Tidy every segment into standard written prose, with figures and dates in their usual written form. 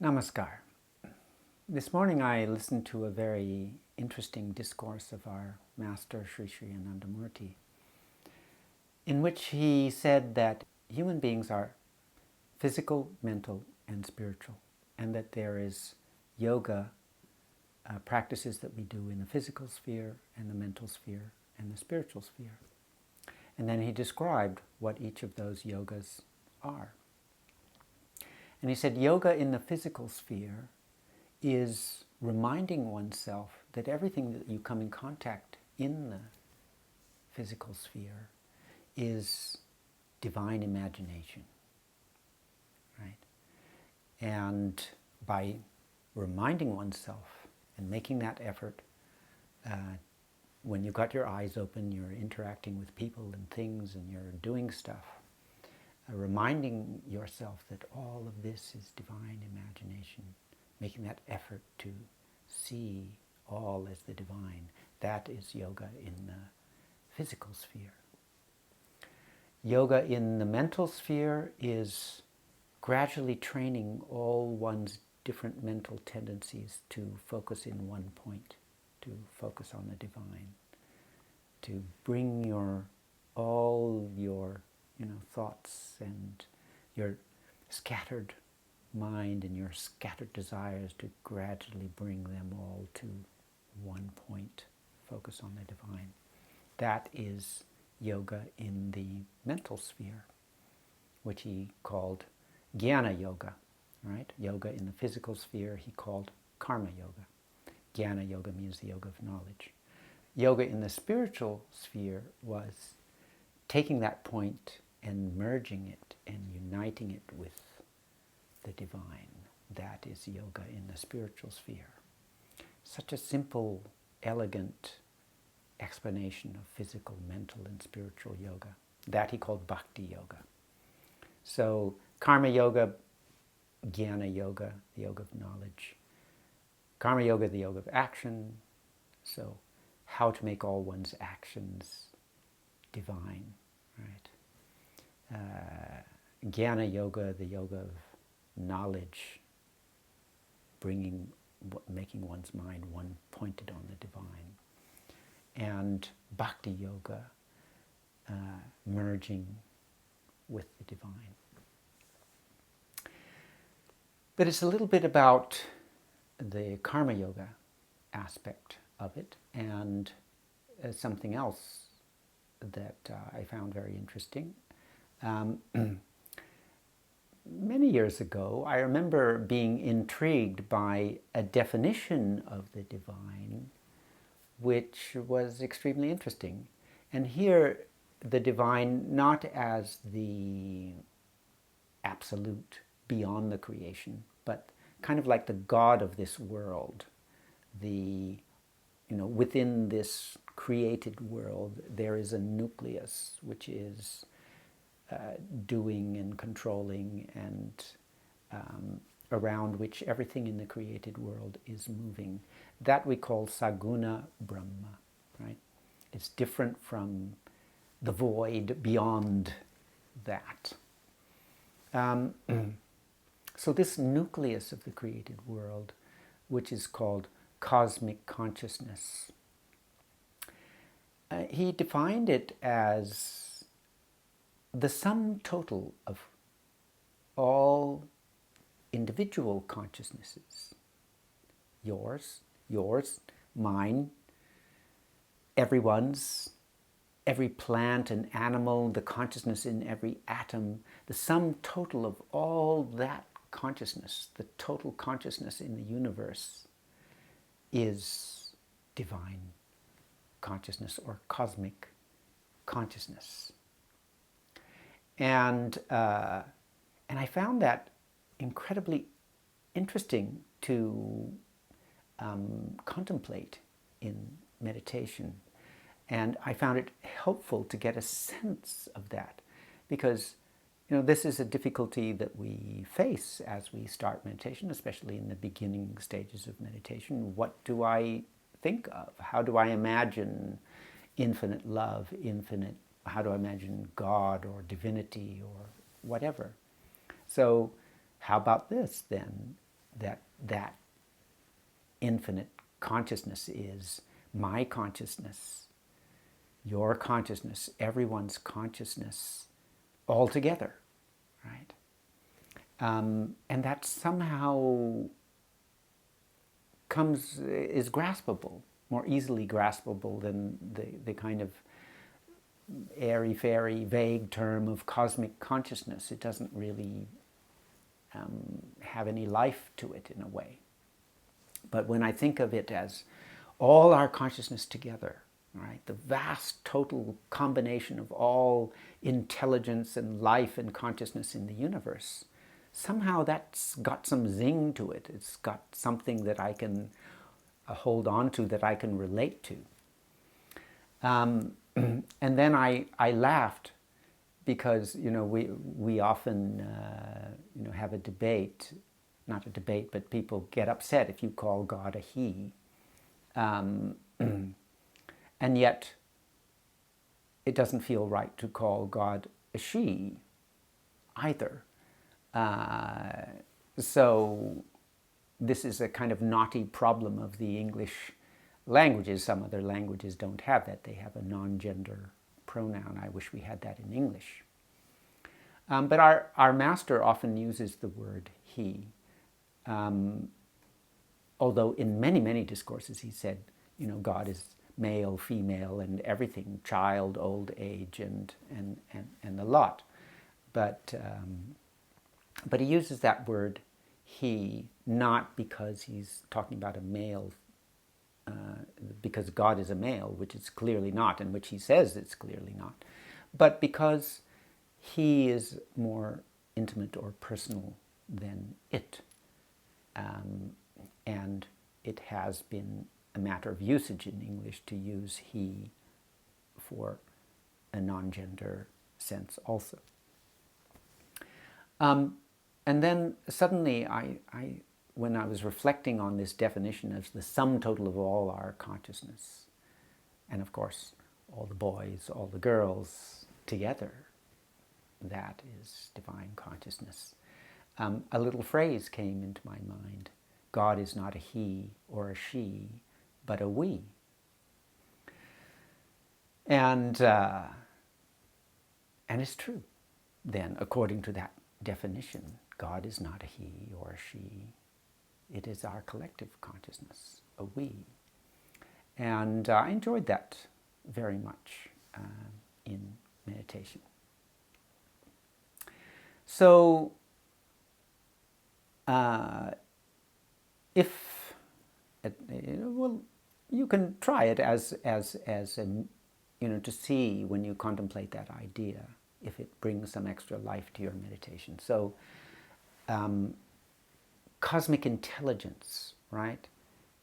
Namaskar. This morning I listened to a very interesting discourse of our Master Sri Ananda Murti, in which he said that human beings are physical, mental, and spiritual, and that there is yoga practices that we do in the physical sphere and the mental sphere and the spiritual sphere. And then he described what each of those yogas are. And he said yoga in the physical sphere is reminding oneself that everything that you come in contact in the physical sphere is divine imagination, right? And by reminding oneself and making that effort, when you've got your eyes open, you're interacting with people and things and you're doing stuff, reminding yourself that all of this is divine imagination, making that effort to see all as the divine, that is yoga in the physical sphere. Yoga in the mental sphere is gradually training all one's different mental tendencies to focus in one point, to focus on the divine, to bring all your thoughts and your scattered mind and your scattered desires, to gradually bring them all to one point, focus on the divine. That is yoga in the mental sphere, which he called Jnana Yoga, right? Yoga in the physical sphere he called Karma Yoga. Jnana Yoga means the yoga of knowledge. Yoga in the spiritual sphere was taking that point and merging it and uniting it with the divine. That is yoga in the spiritual sphere. Such a simple, elegant explanation of physical, mental, and spiritual yoga. That he called Bhakti Yoga. So, Karma Yoga, Jnana Yoga, the yoga of knowledge. Karma Yoga, the yoga of action. So, how to make all one's actions divine, right? Jnana Yoga, the yoga of knowledge, making one's mind one pointed on the divine. And Bhakti Yoga, merging with the divine. But it's a little bit about the Karma Yoga aspect of it, and something else that I found very interesting. Many years ago, I remember being intrigued by a definition of the divine which was extremely interesting. And here, the divine not as the absolute beyond the creation, but kind of like the God of this world. Within this created world, there is a nucleus which is doing and controlling, and around which everything in the created world is moving. That we call Saguna Brahma, right? It's different from the void beyond that. So this nucleus of the created world, which is called cosmic consciousness, he defined it as the sum total of all individual consciousnesses. Yours, mine, everyone's, every plant and animal, the consciousness in every atom, the sum total of all that consciousness, the total consciousness in the universe, is divine consciousness or cosmic consciousness. And I found that incredibly interesting to contemplate in meditation. And I found it helpful to get a sense of that, because this is a difficulty that we face as we start meditation, especially in the beginning stages of meditation. What do I think of? How do I imagine infinite love, how do I imagine God or divinity or whatever? So how about this then? that infinite consciousness is my consciousness, your consciousness, everyone's consciousness all together, right? And that somehow is graspable, more easily graspable than the kind of airy-fairy, vague term of cosmic consciousness. It doesn't really have any life to it in a way. But when I think of it as all our consciousness together, right, the vast total combination of all intelligence and life and consciousness in the universe, somehow that's got some zing to it. It's got something that I can hold on to, that I can relate to. And then I laughed because, we often, have a debate, not a debate, but people get upset if you call God a he. And yet, it doesn't feel right to call God a she either. So this is a kind of knotty problem of the English languages. Some other languages don't have that. They have a non-gender pronoun. I wish we had that in English. But our master often uses the word he. Although in many, many discourses he said, God is male, female, and everything, child, old age, and the lot. But he uses that word he not because he's talking about a male, because God is a male, which it's clearly not, and which he says it's clearly not, but because he is more intimate or personal than it. And it has been a matter of usage in English to use he for a non-gender sense also. And then suddenly, when I was reflecting on this definition as the sum total of all our consciousness, and of course, all the boys, all the girls together, that is divine consciousness. A little phrase came into my mind. God is not a he or a she, but a we. And it's true. Then, according to that definition, God is not a he or a she. It is our collective consciousness, a we. And I enjoyed that very much in meditation. So, you can try it as to see when you contemplate that idea, if it brings some extra life to your meditation. So, cosmic intelligence, right?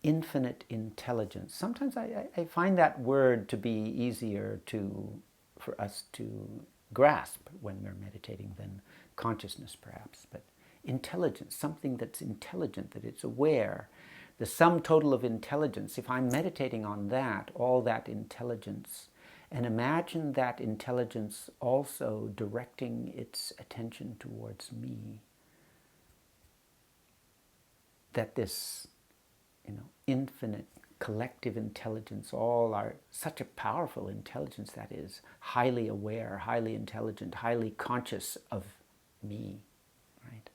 Infinite intelligence. Sometimes I find that word to be easier for us to grasp when we're meditating than consciousness, perhaps. But intelligence, something that's intelligent, that it's aware. The sum total of intelligence, if I'm meditating on that, all that intelligence, and imagine that intelligence also directing its attention towards me, that this, infinite collective intelligence, all are such a powerful intelligence that is highly aware, highly intelligent, highly conscious of me, right?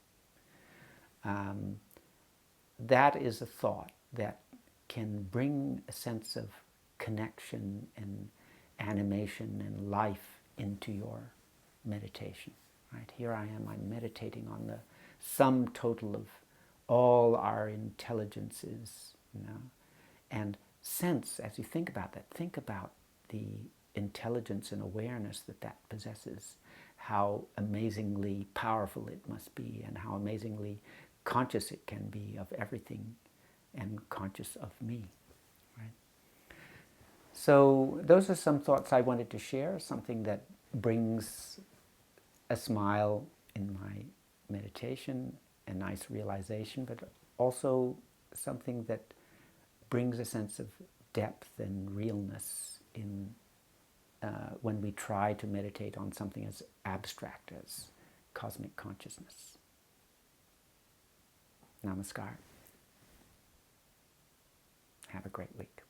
That is a thought that can bring a sense of connection and animation and life into your meditation, right? Here I am, I'm meditating on the sum total of all our intelligences, and sense, as you think about that, think about the intelligence and awareness that possesses, how amazingly powerful it must be, and how amazingly conscious it can be of everything and conscious of me, right? So those are some thoughts I wanted to share, something that brings a smile in my meditation, a nice realization, but also something that brings a sense of depth and realness in when we try to meditate on something as abstract as cosmic consciousness. Namaskar. Have a great week.